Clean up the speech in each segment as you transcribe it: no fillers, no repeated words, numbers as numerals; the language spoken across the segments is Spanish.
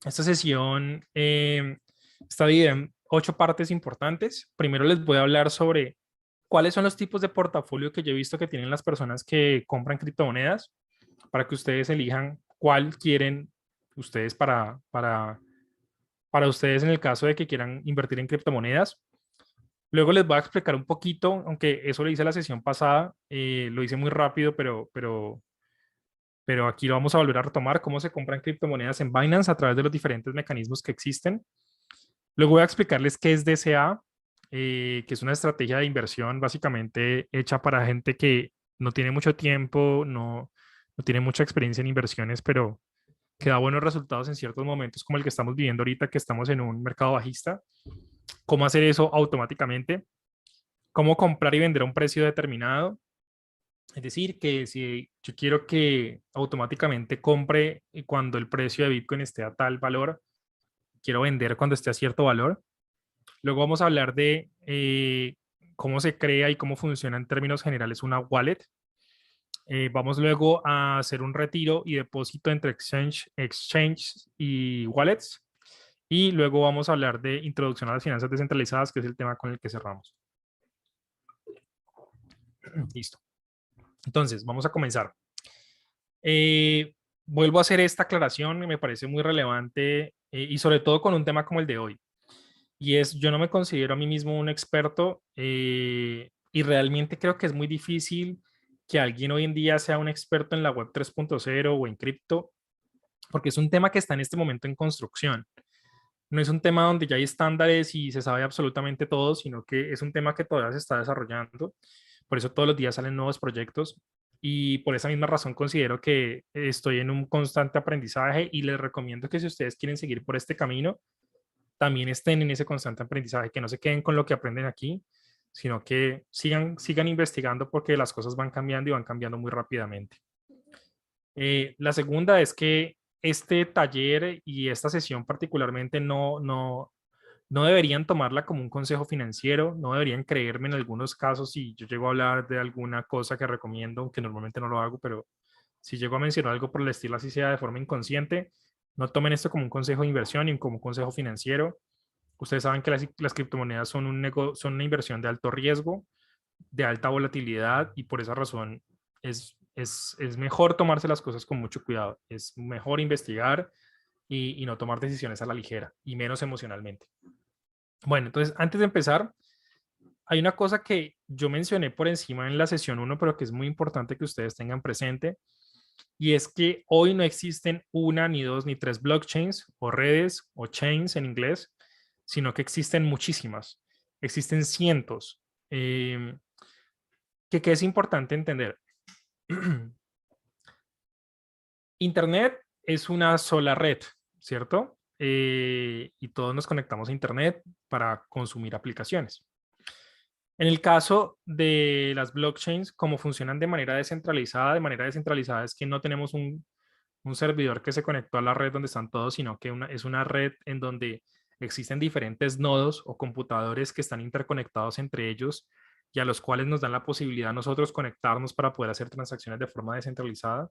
Esta sesión está dividida en 8 partes importantes. Primero les voy a hablar sobre cuáles son los tipos de portafolio que yo he visto que tienen las personas que compran criptomonedas para que ustedes elijan cuál quieren ustedes para ustedes en el caso de que quieran invertir en criptomonedas. Luego les voy a explicar un poquito, aunque eso lo hice la sesión pasada, lo hice muy rápido, pero aquí lo vamos a volver a retomar, cómo se compran criptomonedas en Binance a través de los diferentes mecanismos que existen. Luego voy a explicarles qué es DCA, que es una estrategia de inversión básicamente hecha para gente que no tiene mucho tiempo, no tiene mucha experiencia en inversiones, pero que da buenos resultados en ciertos momentos como el que estamos viviendo ahorita, que estamos en un mercado bajista. Cómo hacer eso automáticamente, cómo comprar y vender a un precio determinado. Es decir, que si yo quiero que automáticamente compre cuando el precio de Bitcoin esté a tal valor, quiero vender cuando esté a cierto valor. Luego vamos a hablar de cómo se crea y cómo funciona en términos generales una wallet. Vamos luego a hacer un retiro y depósito entre exchange y wallets. Y luego vamos a hablar de introducción a las finanzas descentralizadas, que es el tema con el que cerramos. Listo. Entonces, vamos a comenzar. Eh, Vuelvo a hacer esta aclaración, me parece muy relevante y sobre todo con un tema como el de hoy. Y es, yo no me considero a mí mismo un experto y realmente creo que es muy difícil que alguien hoy en día sea un experto en la web 3.0 o en cripto, porque es un tema que está en este momento en construcción. No es un tema donde ya hay estándares y se sabe absolutamente todo, sino que es un tema que todavía se está desarrollando. Por eso todos los días salen nuevos proyectos y por esa misma razón considero que estoy en un constante aprendizaje y les recomiendo que si ustedes quieren seguir por este camino, también estén en ese constante aprendizaje, que no se queden con lo que aprenden aquí, sino que sigan investigando porque las cosas van cambiando y van cambiando muy rápidamente. La segunda es que este taller y esta sesión particularmente no deberían tomarla como un consejo financiero, no deberían creerme en algunos casos si yo llego a hablar de alguna cosa que recomiendo, aunque normalmente no lo hago, pero si llego a mencionar algo por el estilo, así sea de forma inconsciente, no tomen esto como un consejo de inversión ni como un consejo financiero. Ustedes saben que las criptomonedas son son una inversión de alto riesgo, de alta volatilidad y por esa razón es mejor tomarse las cosas con mucho cuidado. Es mejor investigar y no tomar decisiones a la ligera y menos emocionalmente. Bueno, entonces antes de empezar, hay una cosa que yo mencioné por encima en la sesión uno, pero que es muy importante que ustedes tengan presente, y es que hoy no existen una, ni dos, ni tres blockchains o redes o chains en inglés, sino que existen muchísimas, existen cientos. Eh, ¿Qué es importante entender? Internet es una sola red, ¿cierto? Y todos nos conectamos a Internet para consumir aplicaciones. En el caso de las blockchains, como funcionan de manera descentralizada es que no tenemos un servidor que se conectó a la red donde están todos, sino que es una red en donde existen diferentes nodos o computadores que están interconectados entre ellos y a los cuales nos dan la posibilidad a nosotros conectarnos para poder hacer transacciones de forma descentralizada.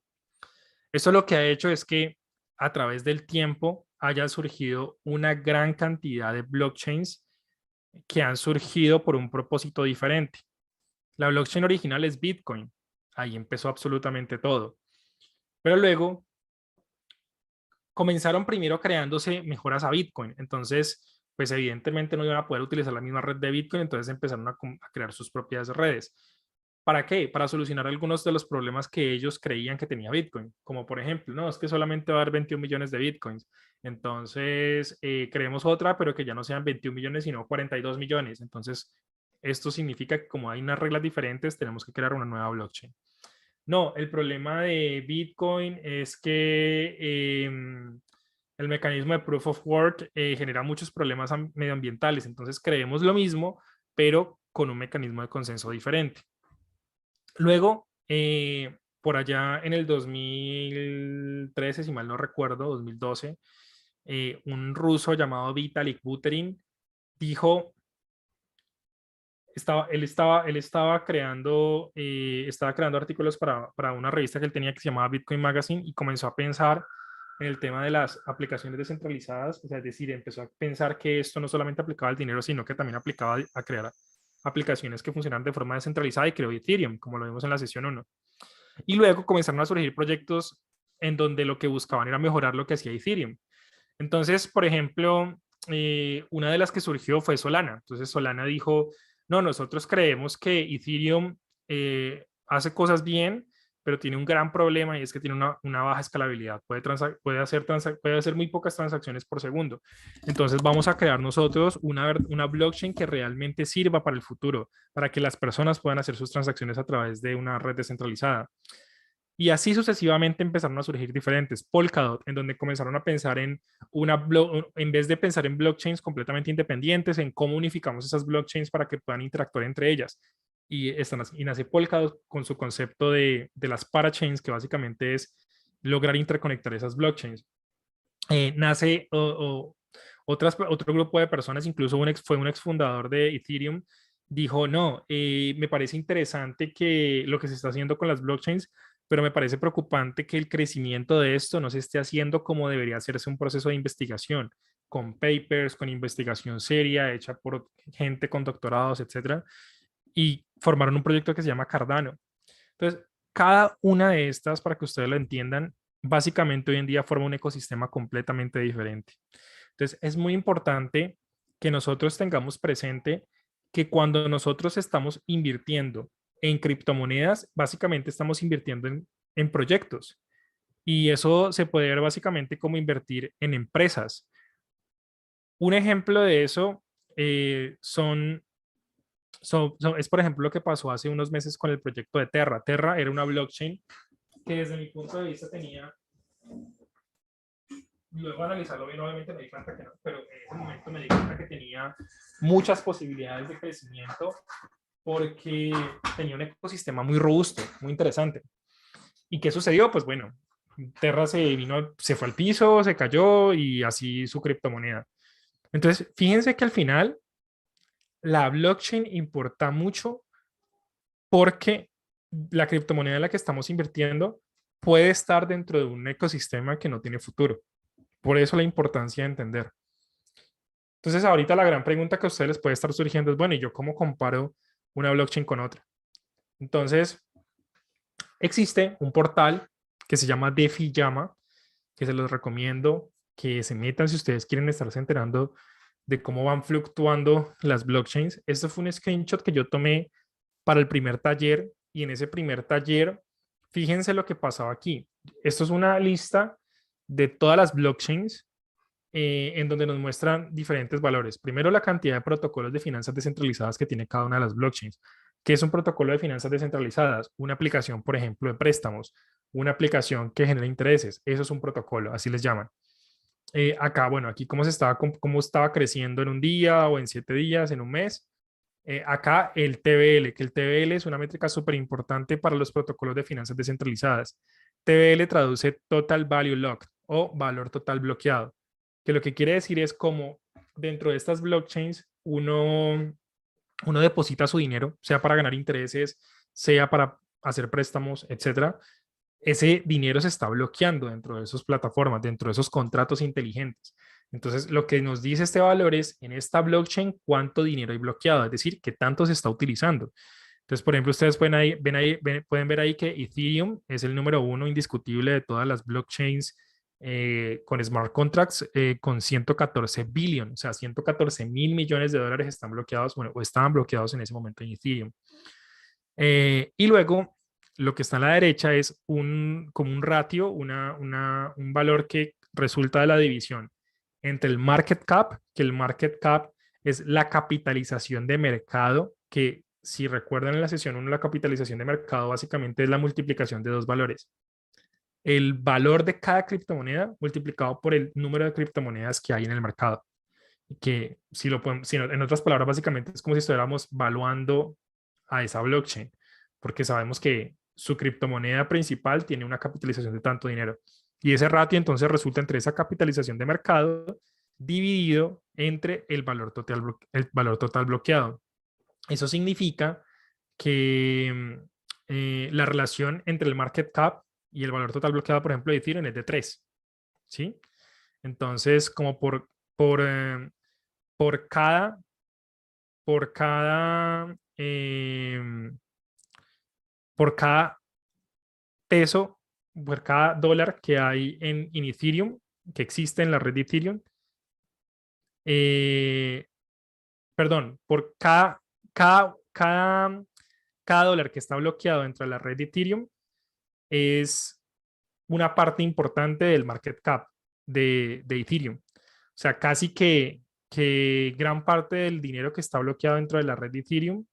Esto lo que ha hecho es que a través del tiempo haya surgido una gran cantidad de blockchains que han surgido por un propósito diferente. La blockchain original es Bitcoin. Ahí empezó absolutamente todo. Pero luego comenzaron primero creándose mejoras a Bitcoin. Entonces, pues evidentemente no iban a poder utilizar la misma red de Bitcoin, entonces empezaron a crear sus propias redes. ¿Para qué? Para solucionar algunos de los problemas que ellos creían que tenía Bitcoin, como por ejemplo, no, es que solamente va a haber 21 millones de Bitcoins, entonces creemos otra, pero que ya no sean 21 millones, sino 42 millones. Entonces, esto significa que como hay unas reglas diferentes, tenemos que crear una nueva blockchain. No, el problema de Bitcoin es que el mecanismo de proof of work genera muchos problemas medioambientales, entonces creemos lo mismo, pero con un mecanismo de consenso diferente. Luego, por allá en el 2013, si mal no recuerdo, 2012, un ruso llamado Vitalik Buterin dijo, él estaba creando artículos para una revista que él tenía que se llamaba Bitcoin Magazine y comenzó a pensar en el tema de las aplicaciones descentralizadas, o sea, es decir, empezó a pensar que esto no solamente aplicaba al dinero, sino que también aplicaba a crear aplicaciones que funcionan de forma descentralizada y creó Ethereum, como lo vimos en la sesión 1. Y luego comenzaron a surgir proyectos en donde lo que buscaban era mejorar lo que hacía Ethereum. Entonces, por ejemplo, una de las que surgió fue Solana. Entonces Solana dijo, no, nosotros creemos que Ethereum hace cosas bien, pero tiene un gran problema y es que tiene una baja escalabilidad. Puede hacer muy pocas transacciones por segundo. Entonces vamos a crear nosotros una blockchain que realmente sirva para el futuro, para que las personas puedan hacer sus transacciones a través de una red descentralizada. Y así sucesivamente empezaron a surgir diferentes. Polkadot, en donde comenzaron a pensar en vez de pensar en blockchains completamente independientes, en cómo unificamos esas blockchains para que puedan interactuar entre ellas. Y nace Polkadot con su concepto de las parachains, que básicamente es lograr interconectar esas blockchains. Nace otro grupo de personas, incluso fue un exfundador de Ethereum, dijo, no, me parece interesante que lo que se está haciendo con las blockchains, pero me parece preocupante que el crecimiento de esto no se esté haciendo como debería hacerse un proceso de investigación, con papers, con investigación seria, hecha por gente con doctorados, etcétera, y formaron un proyecto que se llama Cardano. Entonces, cada una de estas, para que ustedes lo entiendan, básicamente hoy en día forma un ecosistema completamente diferente. Entonces, es muy importante que nosotros tengamos presente que cuando nosotros estamos invirtiendo en criptomonedas, básicamente estamos invirtiendo en proyectos. Y eso se puede ver básicamente como invertir en empresas. Un ejemplo de eso es, por ejemplo, lo que pasó hace unos meses con el proyecto de Terra. Terra era una blockchain que desde mi punto de vista tenía, luego de analizarlo bien, obviamente me di cuenta que no, pero en ese momento me di cuenta que tenía muchas posibilidades de crecimiento porque tenía un ecosistema muy robusto, muy interesante. ¿Y qué sucedió? Pues bueno, Terra se fue al piso, se cayó y así su criptomoneda. Entonces, fíjense que al final la blockchain importa mucho porque la criptomoneda en la que estamos invirtiendo puede estar dentro de un ecosistema que no tiene futuro. Por eso la importancia de entender. Entonces, ahorita la gran pregunta que a ustedes les puede estar surgiendo es, bueno, ¿y yo cómo comparo una blockchain con otra? Entonces, existe un portal que se llama DeFi Llama, que se los recomiendo que se metan si ustedes quieren estarse enterando de cómo van fluctuando las blockchains. Esto fue un screenshot que yo tomé para el primer taller y en ese primer taller, fíjense lo que pasaba aquí. Esto es una lista de todas las blockchains en donde nos muestran diferentes valores. Primero, la cantidad de protocolos de finanzas descentralizadas que tiene cada una de las blockchains. ¿Qué es un protocolo de finanzas descentralizadas? Una aplicación, por ejemplo, de préstamos, una aplicación que genera intereses. Eso es un protocolo, así les llaman. Acá, bueno, aquí cómo estaba creciendo en un día o en 7 días, en un mes. Acá el TVL, que el TVL es una métrica súper importante para los protocolos de finanzas descentralizadas. TVL traduce Total Value Locked o valor total bloqueado, que lo que quiere decir es como dentro de estas blockchains uno deposita su dinero, sea para ganar intereses, sea para hacer préstamos, etcétera. Ese dinero se está bloqueando dentro de esas plataformas, dentro de esos contratos inteligentes. Entonces, lo que nos dice este valor es en esta blockchain cuánto dinero hay bloqueado, es decir, qué tanto se está utilizando. Entonces, por ejemplo, ustedes pueden ver ahí que Ethereum es el número uno indiscutible de todas las blockchains con smart contracts con 114 billion, o sea, 114 mil millones de dólares están bloqueados, bueno, o estaban bloqueados en ese momento en Ethereum. Y luego, lo que está a la derecha es como un ratio, un valor que resulta de la división entre el market cap, que el market cap es la capitalización de mercado, que si recuerdan en la sesión 1, la capitalización de mercado básicamente es la multiplicación de dos valores. El valor de cada criptomoneda multiplicado por el número de criptomonedas que hay en el mercado. Que en otras palabras, básicamente es como si estuviéramos valuando a esa blockchain, porque sabemos que su criptomoneda principal tiene una capitalización de tanto dinero. Y ese ratio entonces resulta entre esa capitalización de mercado dividido entre el valor total bloqueado. Eso significa que la relación entre el market cap y el valor total bloqueado, por ejemplo, de Ethereum es de 3. ¿sí? Entonces, como por, por cada, por cada, por cada peso, por cada dólar que hay en Ethereum, que existe en la red de Ethereum, eh, perdón, por cada dólar que está bloqueado dentro de la red de Ethereum es una parte importante del market cap de Ethereum. O sea, casi que gran parte del dinero que está bloqueado dentro de la red de Ethereum,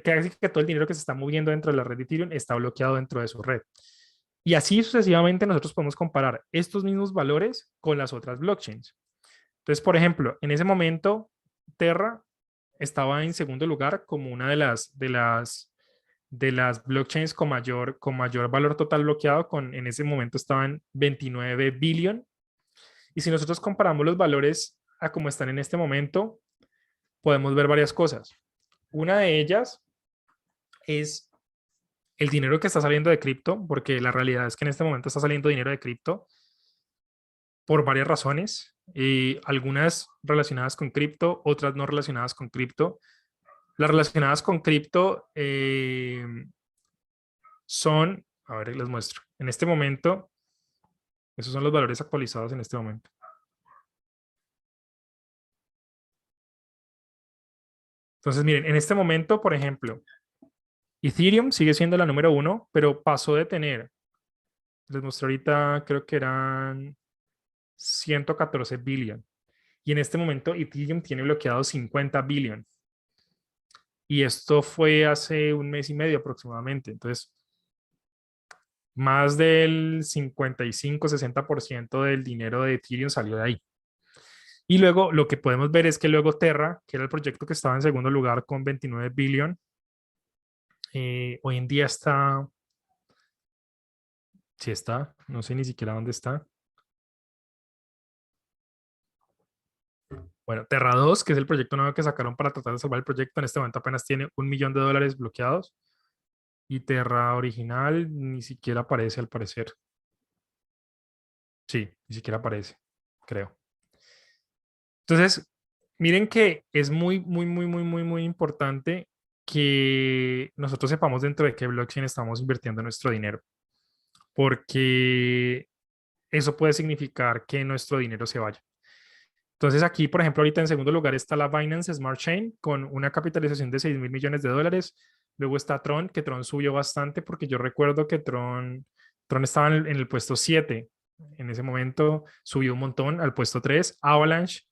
casi que todo el dinero que se está moviendo dentro de la red de Ethereum está bloqueado dentro de su red. Y así sucesivamente nosotros podemos comparar estos mismos valores con las otras blockchains. Entonces, por ejemplo, en ese momento, Terra estaba en segundo lugar como una de las blockchains con mayor valor total bloqueado, en ese momento estaban 29 billion. Y si nosotros comparamos los valores a cómo están en este momento, podemos ver varias cosas. Una de ellas es el dinero que está saliendo de cripto, porque la realidad es que en este momento está saliendo dinero de cripto por varias razones, algunas relacionadas con cripto, otras no relacionadas con cripto. Las relacionadas con cripto son, a ver, les muestro. En este momento, esos son los valores actualizados en este momento. Entonces, miren, en este momento, por ejemplo, Ethereum sigue siendo la número uno, pero pasó de tener, les mostré ahorita, creo que eran 114 billion. Y en este momento Ethereum tiene bloqueado 50 billion. Y esto fue hace un mes y medio aproximadamente. Entonces, más del 55-60% del dinero de Ethereum salió de ahí. Y luego lo que podemos ver es que luego Terra, que era el proyecto que estaba en segundo lugar con 29 billion, hoy en día está, sí está, no sé ni siquiera dónde está. Bueno, Terra 2, que es el proyecto nuevo que sacaron para tratar de salvar el proyecto, en este momento apenas tiene $1 millón bloqueados. Y Terra original ni siquiera aparece al parecer. Sí, ni siquiera aparece, creo. Entonces, miren que es muy, muy, muy, muy, muy, muy importante que nosotros sepamos dentro de qué blockchain estamos invirtiendo nuestro dinero, porque eso puede significar que nuestro dinero se vaya. Entonces aquí, por ejemplo, ahorita en segundo lugar está la Binance Smart Chain con una capitalización de $6.000 millones. Luego está Tron, que Tron subió bastante porque yo recuerdo que Tron estaba en el puesto 7. En ese momento subió un montón al puesto 3. Avalanche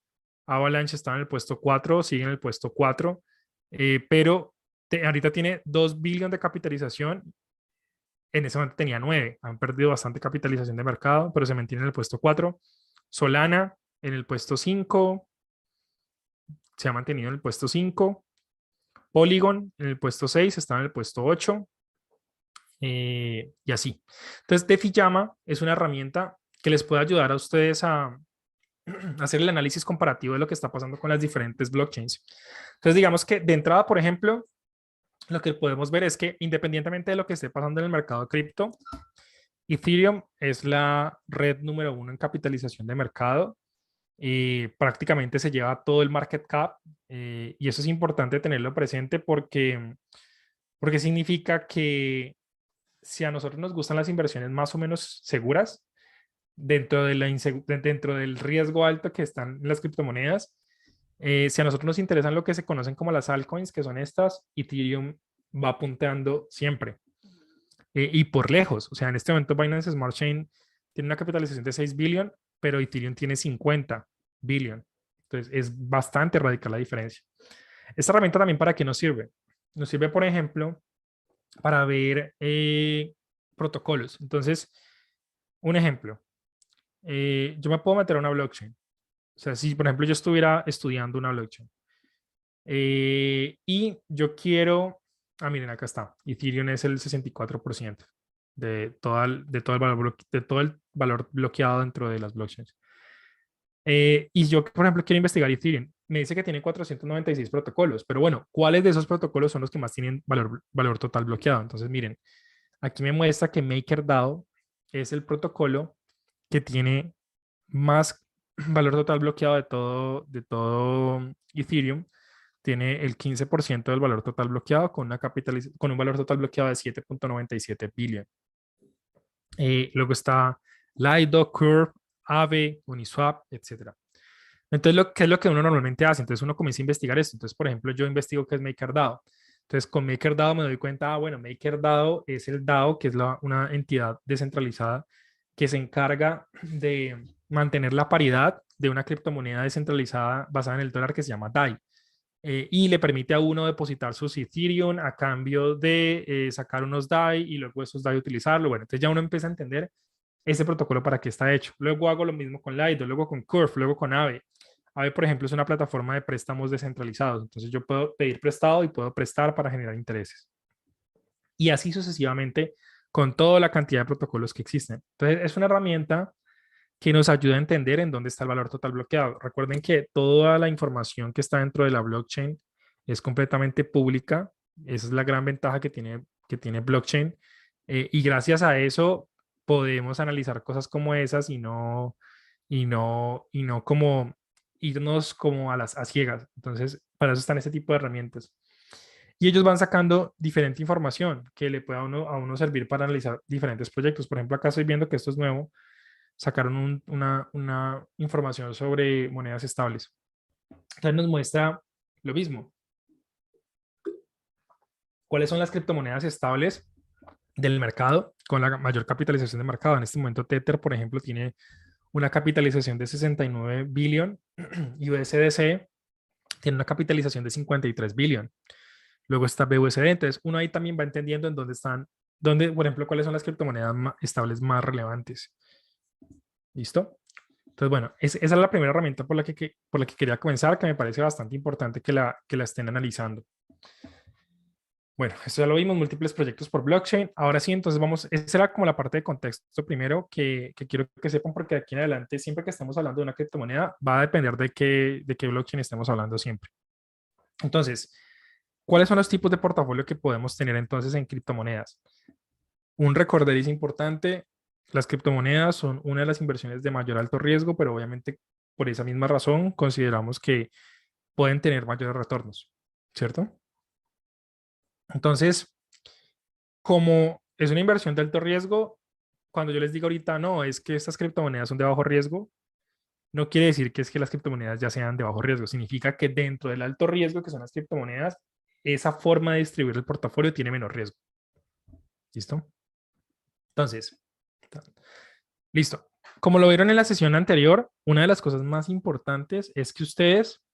está en el puesto 4, sigue en el puesto 4, pero ahorita tiene 2 billones de capitalización. En ese momento tenía 9. Han perdido bastante capitalización de mercado, pero se mantiene en el puesto 4. Solana en el puesto 5, se ha mantenido en el puesto 5. Polygon en el puesto 6, está en el puesto 8. Y así. Entonces, DeFi Llama es una herramienta que les puede ayudar a ustedes a hacer el análisis comparativo de lo que está pasando con las diferentes blockchains. Entonces, digamos que de entrada, por ejemplo, lo que podemos ver es que independientemente de lo que esté pasando en el mercado de cripto, Ethereum es la red número uno en capitalización de mercado. Prácticamente se lleva todo el market cap, y eso es importante tenerlo presente porque significa que si a nosotros nos gustan las inversiones más o menos seguras dentro del riesgo alto que están en las criptomonedas, si a nosotros nos interesan lo que se conocen como las altcoins, que son estas, Ethereum va apuntando siempre, y por lejos. O sea, en este momento Binance Smart Chain tiene una capitalización de 6 billion, pero Ethereum tiene 50 billion. Entonces es bastante radical la diferencia. Esta herramienta también, ¿para qué nos sirve? Nos sirve, por ejemplo, para ver protocolos. Entonces, un ejemplo, yo me puedo meter a una blockchain. O sea, si por ejemplo yo estuviera estudiando una blockchain, y yo quiero, miren, acá está, Ethereum es el 64% de todo el valor bloqueado dentro de las blockchains. Y yo, por ejemplo, quiero investigar Ethereum. Me dice que tiene 496 protocolos, pero bueno, ¿cuáles de esos protocolos son los que más tienen valor total bloqueado? Entonces, miren, aquí me muestra que MakerDAO es el protocolo que tiene más valor total bloqueado de todo Ethereum, tiene el 15% del valor total bloqueado con, con un valor total bloqueado de 7.97 billion. Luego está Lido, Curve, Aave, Uniswap, etcétera. Entonces, ¿qué es lo que uno normalmente hace? Entonces, uno comienza a investigar esto. Entonces, por ejemplo, yo investigo qué es MakerDAO. Entonces, con MakerDAO me doy cuenta, bueno, MakerDAO es el DAO, que es una entidad descentralizada que se encarga de mantener la paridad de una criptomoneda descentralizada basada en el dólar que se llama DAI. Y le permite a uno depositar sus Ethereum a cambio de sacar unos DAI y luego esos DAI utilizarlo. Bueno, entonces ya uno empieza a entender ese protocolo para qué está hecho. Luego hago lo mismo con Lido, luego con Curve, luego con Aave. Aave, por ejemplo, es una plataforma de préstamos descentralizados. Entonces yo puedo pedir prestado y puedo prestar para generar intereses. Y así sucesivamente con toda la cantidad de protocolos que existen. Entonces es una herramienta que nos ayuda a entender en dónde está el valor total bloqueado. Recuerden que toda la información que está dentro de la blockchain es completamente pública. Esa es la gran ventaja que tiene blockchain. Y gracias a eso podemos analizar cosas como esas y no como irnos como a ciegas. Entonces, para eso están este tipo de herramientas. Y ellos van sacando diferente información que le pueda a uno servir para analizar diferentes proyectos. Por ejemplo, acá estoy viendo que esto es nuevo. Sacaron una información sobre monedas estables. Entonces nos muestra lo mismo. ¿Cuáles son las criptomonedas estables del mercado con la mayor capitalización de mercado? En este momento Tether, por ejemplo, tiene una capitalización de 69 billion y USDC tiene una capitalización de 53 billion. Luego está BUSD. Entonces uno ahí también va entendiendo en dónde están, por ejemplo, cuáles son las criptomonedas estables más relevantes. ¿Listo? Entonces, bueno, esa es la primera herramienta por la que quería comenzar, que me parece bastante importante que la estén analizando. Bueno, esto ya lo vimos, múltiples proyectos por blockchain. Ahora sí, entonces esa era como la parte de contexto primero que quiero que sepan, porque de aquí en adelante, siempre que estemos hablando de una criptomoneda, va a depender de qué blockchain estemos hablando siempre. Entonces, ¿cuáles son los tipos de portafolio que podemos tener entonces en criptomonedas? Un recorderis importante, las criptomonedas son una de las inversiones de mayor alto riesgo, pero obviamente por esa misma razón consideramos que pueden tener mayores retornos, ¿cierto? Entonces, como es una inversión de alto riesgo, cuando yo les digo ahorita, no, es que estas criptomonedas son de bajo riesgo, no quiere decir que es que las criptomonedas ya sean de bajo riesgo, significa que dentro del alto riesgo que son las criptomonedas, esa forma de distribuir el portafolio tiene menos riesgo. ¿Listo? Entonces, listo. Como lo vieron en la sesión anterior, una de las cosas más importantes es que ustedes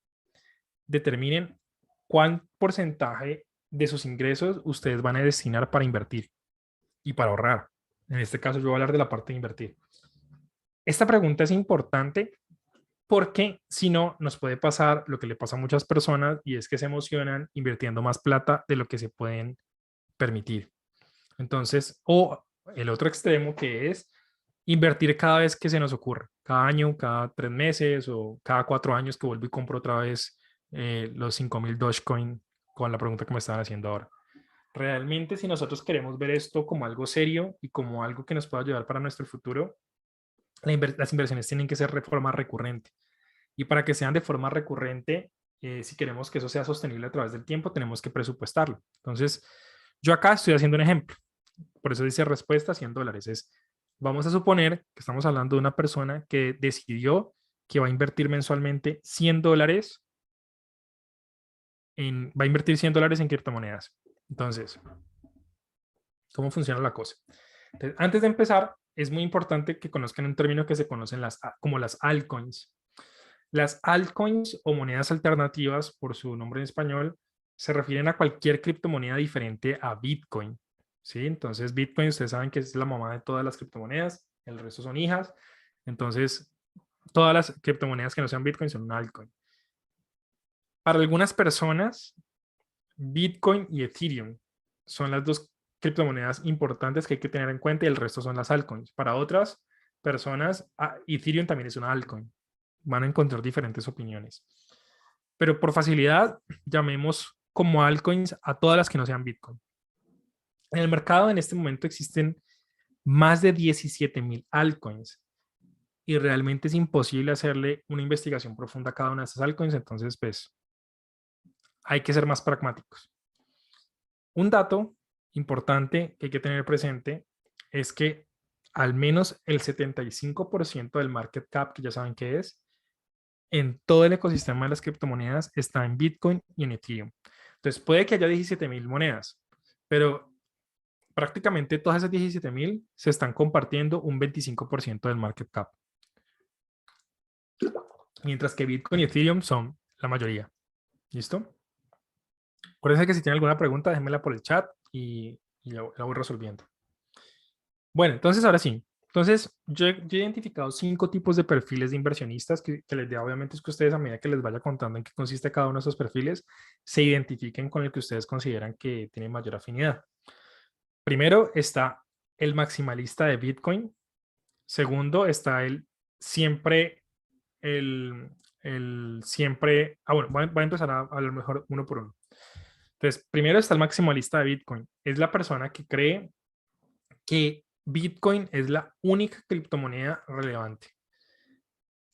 determinen cuál porcentaje de sus ingresos ustedes van a destinar para invertir y para ahorrar. En este caso, yo voy a hablar de la parte de invertir. Esta pregunta es importante porque si no, nos puede pasar lo que le pasa a muchas personas y es que se emocionan invirtiendo más plata de lo que se pueden permitir. Entonces, o el otro extremo que es invertir cada vez que se nos ocurre, cada año, cada 3 meses o cada 4 años que vuelvo y compro otra vez los 5.000 Dogecoin con la pregunta que me estaban haciendo ahora. Realmente, si nosotros queremos ver esto como algo serio y como algo que nos pueda ayudar para nuestro futuro, las inversiones tienen que ser de forma recurrente. Y para que sean de forma recurrente, si queremos que eso sea sostenible a través del tiempo, tenemos que presupuestarlo. Entonces, yo acá estoy haciendo un ejemplo. Por eso dice respuesta $100. Vamos a suponer que estamos hablando de una persona que decidió que va a invertir mensualmente $100 va a invertir $100 en criptomonedas. Entonces, ¿cómo funciona la cosa? Entonces, antes de empezar, es muy importante que conozcan un término que se conocen como las altcoins. Las altcoins o monedas alternativas, por su nombre en español, se refieren a cualquier criptomoneda diferente a Bitcoin. ¿Sí? Entonces, Bitcoin, ustedes saben que es la mamá de todas las criptomonedas, el resto son hijas. Entonces, todas las criptomonedas que no sean Bitcoin son una altcoin. Para algunas personas, Bitcoin y Ethereum son las dos criptomonedas importantes que hay que tener en cuenta y el resto son las altcoins. Para otras personas, Ethereum también es una altcoin. Van a encontrar diferentes opiniones. Pero por facilidad, llamemos como altcoins a todas las que no sean Bitcoin. En el mercado en este momento existen más de 17.000 altcoins. y realmente es imposible hacerle una investigación profunda a cada una de estas altcoins, entonces pues hay que ser más pragmáticos. Un dato importante que hay que tener presente es que al menos el 75% del market cap, que ya saben qué es, en todo el ecosistema de las criptomonedas está en Bitcoin y en Ethereum. Entonces puede que haya 17.000 monedas, pero prácticamente todas esas 17.000 se están compartiendo un 25% del market cap, mientras que Bitcoin y Ethereum son la mayoría. ¿Listo? Acuérdense que si tienen alguna pregunta, déjenmela por el chat y la voy resolviendo. Bueno, entonces ahora sí. Entonces, yo he identificado 5 tipos de perfiles de inversionistas que la idea obviamente es que ustedes a medida que les vaya contando en qué consiste cada uno de esos perfiles, se identifiquen con el que ustedes consideran que tiene mayor afinidad. Primero está el maximalista de Bitcoin. Segundo está el siempre, el siempre, bueno, voy a empezar a lo mejor uno por uno. Entonces, primero está el maximalista de Bitcoin. Es la persona que cree que Bitcoin es la única criptomoneda relevante,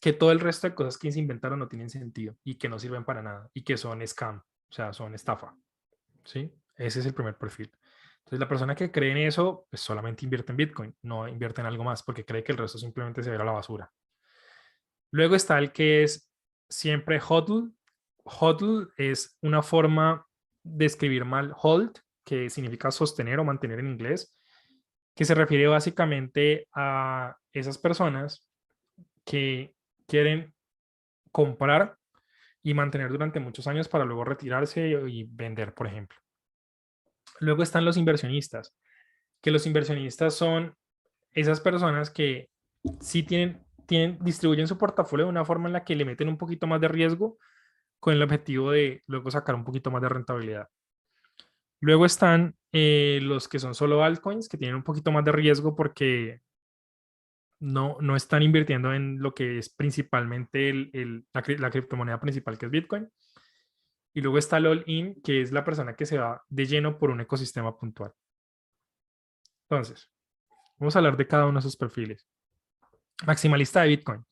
que todo el resto de cosas que se inventaron no tienen sentido y que no sirven para nada y que son scam, o sea, son estafa, ¿sí? Ese es el primer perfil. Entonces, la persona que cree en eso, pues solamente invierte en Bitcoin, no invierte en algo más porque cree que el resto simplemente se va a la basura. Luego está el que es siempre HODL. HODL es una forma de escribir mal hold, que significa sostener o mantener en inglés, que se refiere básicamente a esas personas que quieren comprar y mantener durante muchos años para luego retirarse y vender, por ejemplo. Luego están los inversionistas, que los inversionistas son esas personas que sí distribuyen su portafolio de una forma en la que le meten un poquito más de riesgo con el objetivo de luego sacar un poquito más de rentabilidad. Luego están los que son solo altcoins, que tienen un poquito más de riesgo porque no están invirtiendo en lo que es principalmente la criptomoneda principal, que es Bitcoin. Y luego está el all-in, que es la persona que se va de lleno por un ecosistema puntual. Entonces, vamos a hablar de cada uno de esos perfiles. Maximalista de Bitcoin.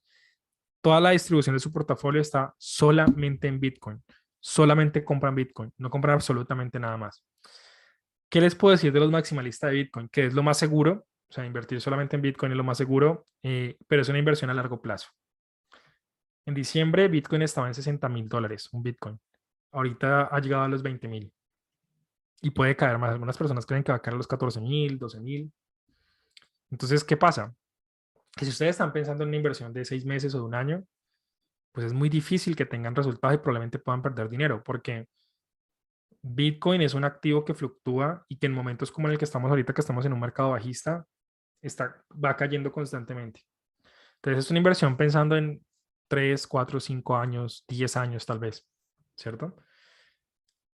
Toda la distribución de su portafolio está solamente en Bitcoin. Solamente compran Bitcoin. No compran absolutamente nada más. ¿Qué les puedo decir de los maximalistas de Bitcoin? Que es lo más seguro. O sea, invertir solamente en Bitcoin es lo más seguro, pero es una inversión a largo plazo. En diciembre, Bitcoin estaba en $60,000, un Bitcoin. Ahorita ha llegado a los 20,000 y puede caer más. Algunas personas creen que va a caer a los 14,000, 12,000. Entonces, ¿qué pasa? Que si ustedes están pensando en una inversión de 6 meses o de un año, pues es muy difícil que tengan resultados y probablemente puedan perder dinero porque Bitcoin es un activo que fluctúa y que en momentos como en el que estamos ahorita, que estamos en un mercado bajista, va cayendo constantemente. Entonces, es una inversión pensando en 3, 4, 5 años, 10 años tal vez, ¿cierto?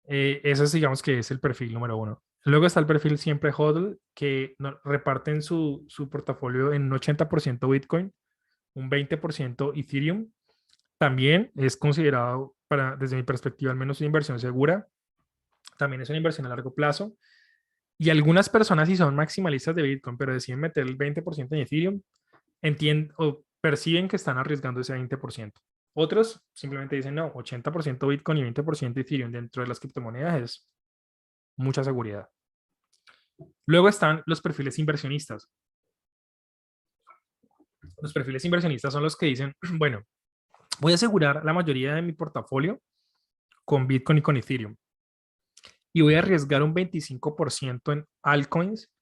Ese es, digamos que es el perfil número uno. Luego está el perfil siempre HODL, que reparten su portafolio en un 80% Bitcoin, un 20% Ethereum. También es considerado, desde mi perspectiva, al menos una inversión segura. También es una inversión a largo plazo. Y algunas personas, si son maximalistas de Bitcoin, pero deciden meter el 20% en Ethereum, entienden o perciben que están arriesgando ese 20%. Otros simplemente dicen, no, 80% Bitcoin y 20% Ethereum dentro de las criptomonedas es mucha seguridad. Luego están los perfiles inversionistas. Los perfiles inversionistas son los que dicen, bueno, voy a asegurar la mayoría de mi portafolio con Bitcoin y con Ethereum. Y voy a arriesgar un 25% en altcoins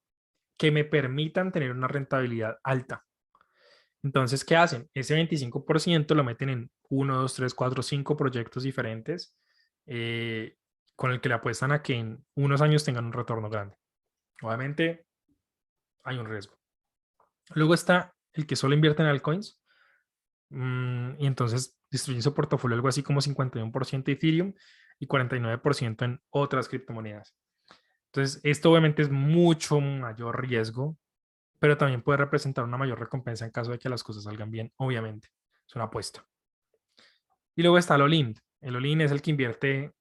que me permitan tener una rentabilidad alta. Entonces, ¿qué hacen? Ese 25% lo meten en 1, 2, 3, 4, 5 proyectos diferentes con el que le apuestan a que en unos años tengan un retorno grande. Obviamente, hay un riesgo. Luego está el que solo invierte en altcoins y entonces distribuye su portafolio algo así como 51% Ethereum y 49% en otras criptomonedas. Entonces, esto obviamente es mucho mayor riesgo, pero también puede representar una mayor recompensa en caso de que las cosas salgan bien, obviamente. Es una apuesta. Y luego está el all-in. El all-in es el que invierte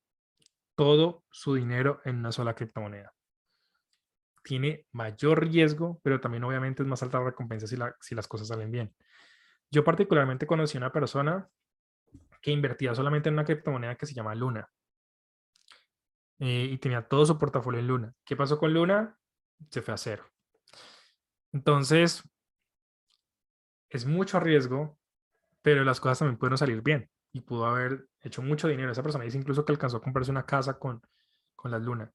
todo su dinero en una sola criptomoneda. Tiene mayor riesgo, pero también obviamente es más alta la recompensa si las cosas salen bien. Yo particularmente conocí una persona que invertía solamente en una criptomoneda que se llama Luna y tenía todo su portafolio en Luna. ¿Qué pasó con Luna? Se fue a cero. Entonces, es mucho riesgo, pero las cosas también pudieron salir bien y pudo haber hecho mucho dinero. Esa persona dice incluso que alcanzó a comprarse una casa con las Luna,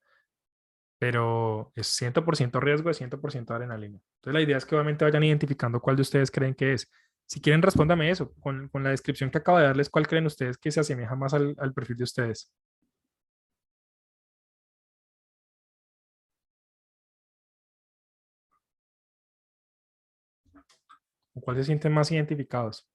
pero es 100% riesgo, es 100% adrenalina. Entonces, la idea es que obviamente vayan identificando cuál de ustedes creen que es. Si quieren, respóndame eso, con la descripción que acabo de darles, ¿cuál creen ustedes que se asemeja más al perfil de ustedes? ¿O cuál se sienten más identificados?